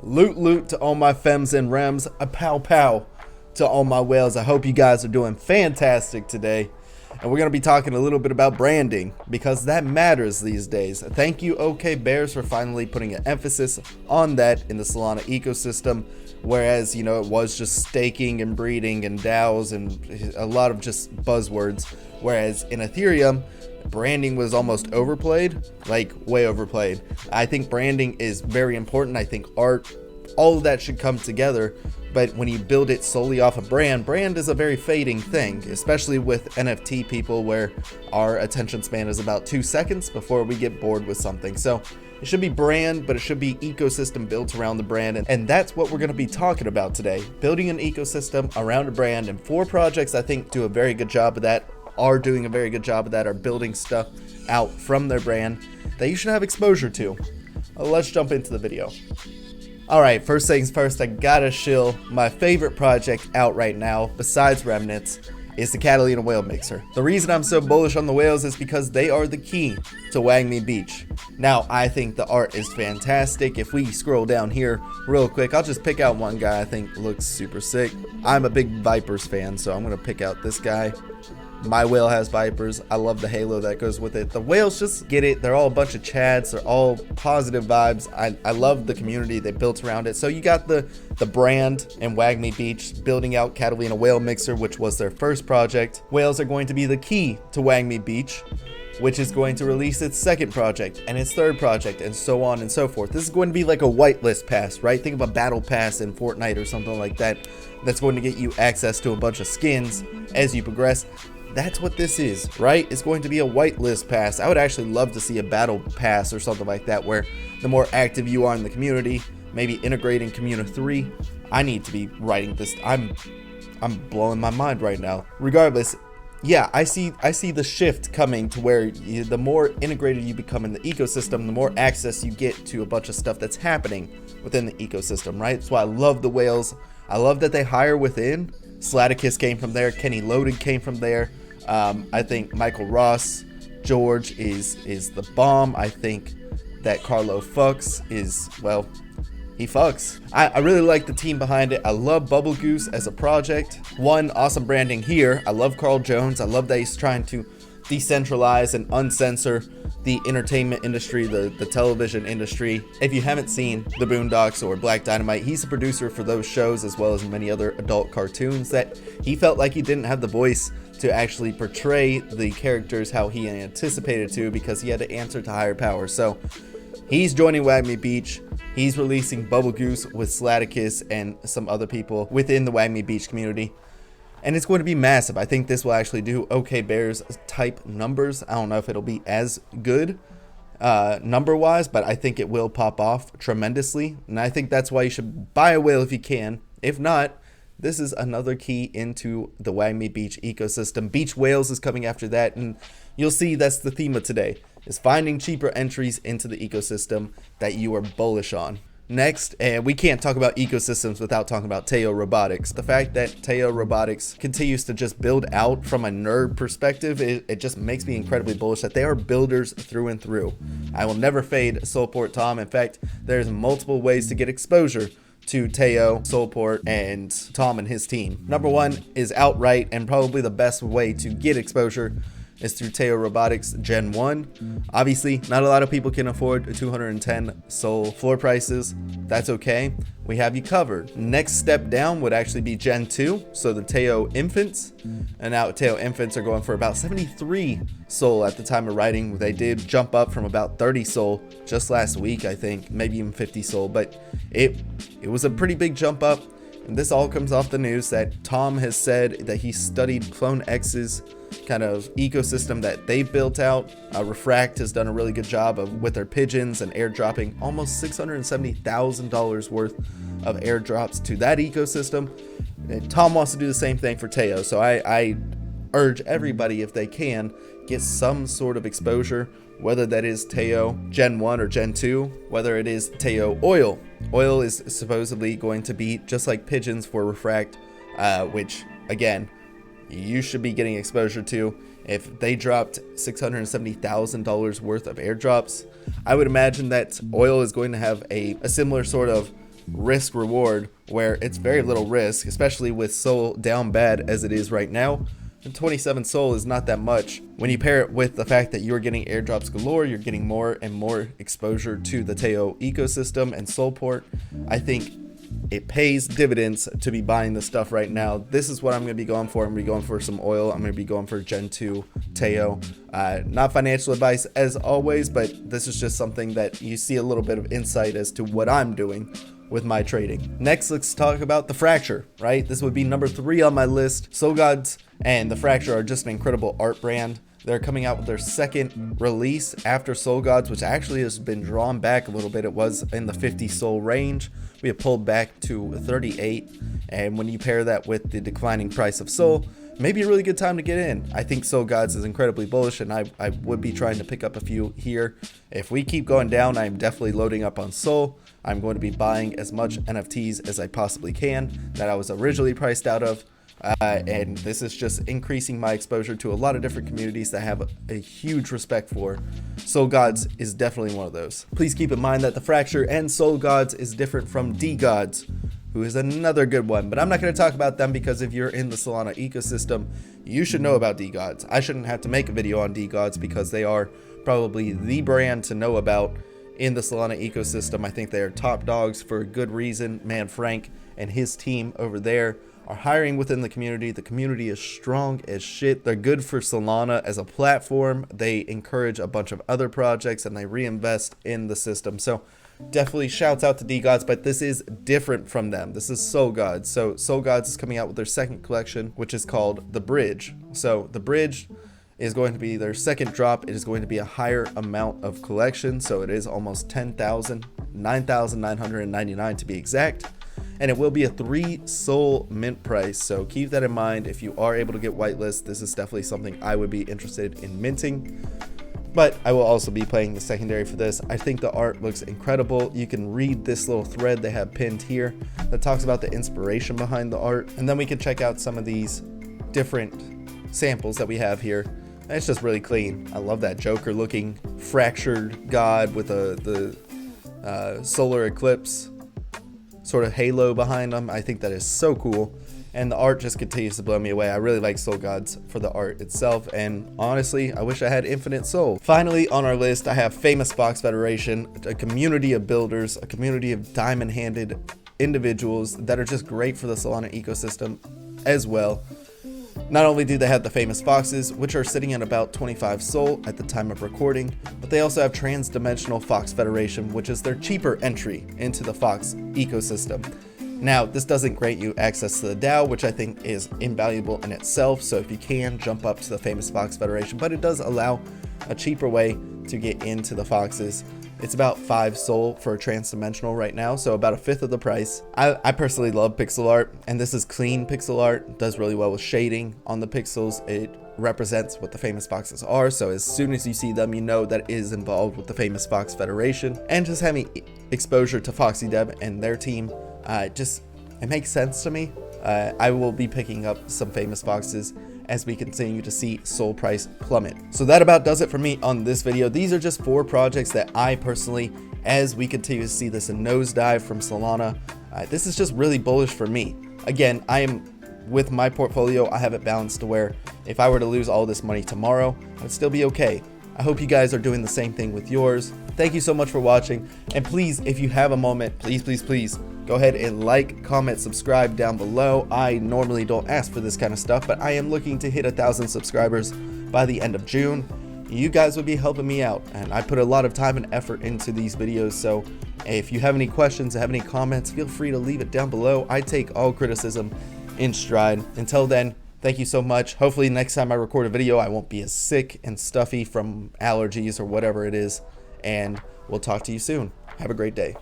Loot loot to all my fems and rems, a pow pow to all my whales. I hope you guys are doing fantastic today. And we're going to be talking a little bit about branding because that matters these days. Thank you, OK Bears, for finally putting an emphasis on that in the Solana ecosystem. Whereas, you know, it was just staking and breeding and DAOs and a lot of just buzzwords. Whereas in Ethereum, branding was almost overplayed, like way overplayed. I think branding is very important. I think art, all of that should come together. But when you build it solely off a brand is a very fading thing, especially with NFT people where our attention span is about 2 seconds before we get bored with something. So it should be brand, but it should be ecosystem built around the brand. And that's what we're going to be talking about today. Building an ecosystem around a brand. And 4 projects, I think, do a very good job of that, are doing a very good job of that, are building stuff out from their brand that you should have exposure to. Let's jump into the video. Alright, first things first, I gotta shill my favorite project out right now, besides Remnants, is the Catalina whale mixer. The reason I'm so bullish on the whales is because they are the key to WAGMI Beach. Now, I think the art is fantastic. If we scroll down here real quick, I'll just pick out one guy I think looks super sick. I'm a big Vipers fan, so I'm gonna pick out this guy. My whale has Vipers. I love the halo that goes with it. The whales just get it. They're all a bunch of chads. They're all positive vibes. I love the community they built around it. So you got the brand and WAGMI Beach building out Catalina whale mixer, which was their first project. Whales are going to be the key to WAGMI Beach, which is going to release its second project and its third project and so on and so forth. This is going to be like a whitelist pass, right? Think of a battle pass in Fortnite or something like that. That's going to get you access to a bunch of skins as you progress. That's what this is, right? It's going to be a whitelist pass. I would actually love to see a battle pass or something like that, where the more active you are in the community, maybe integrating Community 3. I need to be writing this. I'm blowing my mind right now. Regardless, yeah, I see the shift coming to where the more integrated you become in the ecosystem, the more access you get to a bunch of stuff that's happening within the ecosystem, right? That's why I love the whales. I love that they hire within. Slaticus came from there. Kenny Loaded came from there. I think Michael Ross George is the bomb. I think that Carlo Fucks is, well, he fucks. I really like the team behind it. I love Bubblegoose as a project. One, awesome branding here. I love Carl Jones. I love that he's trying to decentralize and uncensor the entertainment industry, the television industry. If you haven't seen The Boondocks or Black Dynamite, he's a producer for those shows as well as many other adult cartoons that he felt like he didn't have the voice to actually portray the characters how he anticipated to, because he had to answer to higher power. So he's joining WAGMI Beach. He's releasing Bubblegoose with Slaticus and some other people within the WAGMI Beach community. And it's going to be massive. I think this will actually do OK Bears type numbers. I don't know if it'll be as good number wise, but I think it will pop off tremendously. And I think that's why you should buy a whale if you can. If not, this is another key into the WAGMI Beach ecosystem. Beach Whales is coming after that, and you'll see that's the theme of today, is finding cheaper entries into the ecosystem that you are bullish on. Next, and we can't talk about ecosystems without talking about Taiyo Robotics. The fact that Taiyo Robotics continues to just build out from a nerd perspective, it just makes me incredibly bullish that they are builders through and through. I will never fade Soulport Tom. In fact, there's multiple ways to get exposure to Taiyo, Soulport, and Tom and his team. Number one is outright, and probably the best way to get exposure is through Taiyo Robotics Gen 1. Obviously, not a lot of people can afford 210 SOL floor prices. That's okay. We have you covered. Next step down would actually be Gen 2, so the Taiyo Infants. And now Taiyo Infants are going for about 73 SOL at the time of writing. They did jump up from about 30 SOL just last week, I think, maybe even 50 SOL, but it was a pretty big jump up. And this all comes off the news that Tom has said that he studied Clone X's kind of ecosystem that they built out. Refract has done a really good job with their pigeons and airdropping almost $670,000 worth of airdrops to that ecosystem. And Tom wants to do the same thing for Taiyo, so I urge everybody, if they can, get some sort of exposure, whether that is Taiyo Gen 1 or Gen 2, whether it is Taiyo Oil. Oil is supposedly going to be just like pigeons for Refract, which, again, you should be getting exposure to. If they dropped $670,000 worth of airdrops, I would imagine that Oil is going to have a similar sort of risk reward where it's very little risk, especially with SOL down bad as it is right now. And 27 SOL is not that much. When you pair it with the fact that you're getting airdrops galore, you're getting more and more exposure to the Taiyo ecosystem and Solport, I think it pays dividends to be buying this stuff right now. This is what I'm going to be going for. I'm going to be going for some oil. I'm going to be going for Gen 2 Taiyo. Not financial advice as always, but this is just something that you see a little bit of insight as to what I'm doing with my trading. Next, let's talk about the Fracture, right? This would be number 3 on my list. SolGods and the Fracture are just an incredible art brand. They're coming out with their second release after SolGods, which actually has been drawn back a little bit. It was in the 50 SOL range. We have pulled back to 38. And when you pair that with the declining price of SOL, maybe a really good time to get in. I think SolGods is incredibly bullish, and I would be trying to pick up a few here. If we keep going down, I'm definitely loading up on SOL. I'm going to be buying as much NFTs as I possibly can that I was originally priced out of. And this is just increasing my exposure to a lot of different communities that I have a huge respect for. SolGods is definitely one of those. Please keep in mind that the Fracture and SolGods is different from DeGods, who is another good one, but I'm not going to talk about them because if you're in the Solana ecosystem, you should know about DeGods. I shouldn't have to make a video on DeGods because they are probably the brand to know about in the Solana ecosystem. I think they are top dogs for a good reason. Man, Frank and his team over there are hiring within the community. The community is strong as shit. They're good for Solana as a platform. They encourage a bunch of other projects and they reinvest in the system. So definitely shouts out to DeGods, but this is different from them. This is SolGods. So SolGods is coming out with their second collection, which is called The Bridge. So The Bridge is going to be their second drop. It is going to be a higher amount of collection. So it is almost 10,000, 9,999 to be exact. And it will be a 3 SOL mint price. So keep that in mind. If you are able to get whitelist, this is definitely something I would be interested in minting. But I will also be playing the secondary for this. I think the art looks incredible. You can read this little thread they have pinned here that talks about the inspiration behind the art. And then we can check out some of these different samples that we have here. And it's just really clean. I love that Joker looking fractured god with the solar eclipse sort of halo behind them. I think that is so cool. And the art just continues to blow me away. I really like SolGods for the art itself, and honestly, I wish I had infinite SOL. Finally, on our list, I have Famous Fox Federation, a community of builders, a community of diamond-handed individuals that are just great for the Solana ecosystem as well. Not only do they have the Famous Foxes, which are sitting at about 25 SOL at the time of recording, but they also have Transdimensional Fox Federation, which is their cheaper entry into the Fox ecosystem. Now, this doesn't grant you access to the DAO, which I think is invaluable in itself, so if you can, jump up to the Famous Fox Federation, but it does allow a cheaper way to get into the Foxes. It's about 5 SOL for a Transdimensional right now, so about a fifth of the price. I personally love pixel art, and this is clean pixel art. It does really well with shading on the pixels. It represents what the Famous Foxes are, so as soon as you see them, you know that it is involved with the Famous Fox Federation. And just having exposure to Foxy Deb and their team, it makes sense to me. I will be picking up some Famous Foxes as we continue to see SOL price plummet. So that about does it for me on this video. These are just 4 projects that I personally, as we continue to see this nosedive from Solana, this is just really bullish for me. Again, I am with my portfolio, I have it balanced to where if I were to lose all this money tomorrow, I would still be okay. I hope you guys are doing the same thing with yours. Thank you so much for watching, and please, if you have a moment, please go ahead and like, comment, subscribe down below. I normally don't ask for this kind of stuff, but I am looking to hit 1,000 subscribers by the end of June. You guys would be helping me out, and I put a lot of time and effort into these videos, so if you have any questions, have any comments, feel free to leave it down below. I take all criticism in stride. Until then, thank you so much. Hopefully next time I record a video, I won't be as sick and stuffy from allergies or whatever it is, and we'll talk to you soon. Have a great day.